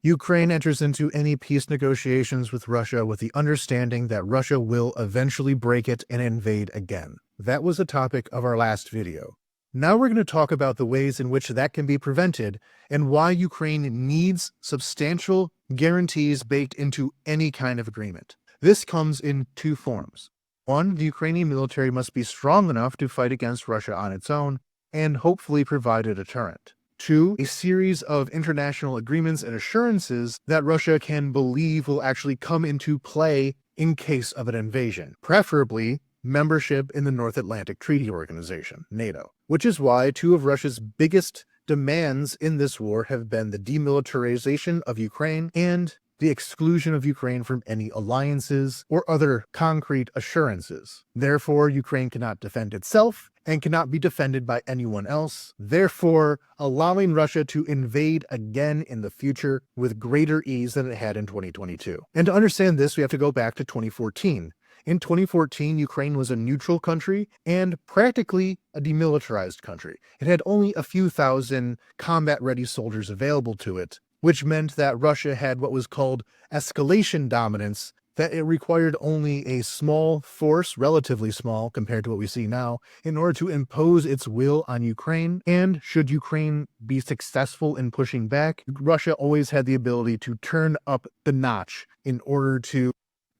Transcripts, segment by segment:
Ukraine enters into any peace negotiations with Russia with the understanding that Russia will eventually break it and invade again. That was the topic of our last video. Now we're going to talk about the ways in which that can be prevented and why Ukraine needs substantial guarantees baked into any kind of agreement. This comes in two forms. One, the Ukrainian military must be strong enough to fight against Russia on its own and hopefully provide a deterrent. Two, a series of international agreements and assurances that Russia can believe will actually come into play in case of an invasion, preferably membership in the North Atlantic Treaty Organization, NATO, which is why two of Russia's biggest demands in this war have been the demilitarization of Ukraine and the exclusion of Ukraine from any alliances or other concrete assurances. Therefore, Ukraine cannot defend itself and cannot be defended by anyone else, therefore allowing Russia to invade again in the future with greater ease than it had in 2022. And to understand this, we have to go back to 2014. In 2014, Ukraine was a neutral country and practically a demilitarized country. It had only a few thousand combat-ready soldiers available to it, which meant that Russia had what was called escalation dominance, that it required only a small force, relatively small compared to what we see now, in order to impose its will on Ukraine. And should Ukraine be successful in pushing back, Russia always had the ability to turn up the notch in order to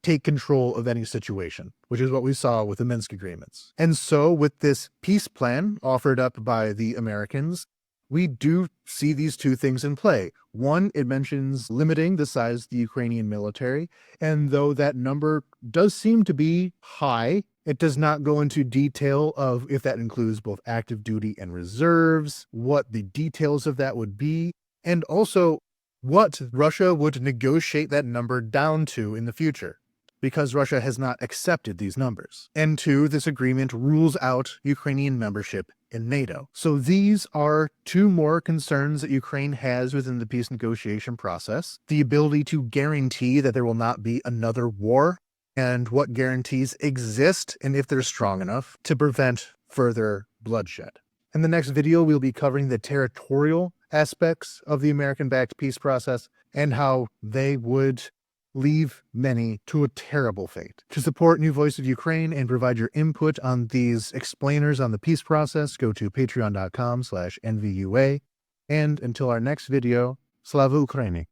take control of any situation, which is what we saw with the Minsk agreements. And so with this peace plan offered up by the Americans, we do see these two things in play. One, it mentions limiting the size of the Ukrainian military, and though that number does seem to be high, it does not go into detail of if that includes both active duty and reserves, what the details of that would be, and also what Russia would negotiate that number down to in the future, because Russia has not accepted these numbers. And two, this agreement rules out Ukrainian membership in NATO. So these are two more concerns that Ukraine has within the peace negotiation process. The ability to guarantee that there will not be another war, and what guarantees exist and if they're strong enough to prevent further bloodshed. In the next video, we'll be covering the territorial aspects of the American-backed peace process and how they would leave many to a terrible fate. To support New Voice of Ukraine and provide your input on these explainers on the peace process, go to patreon.com/NVUA. And until our next video, Slava Ukraini!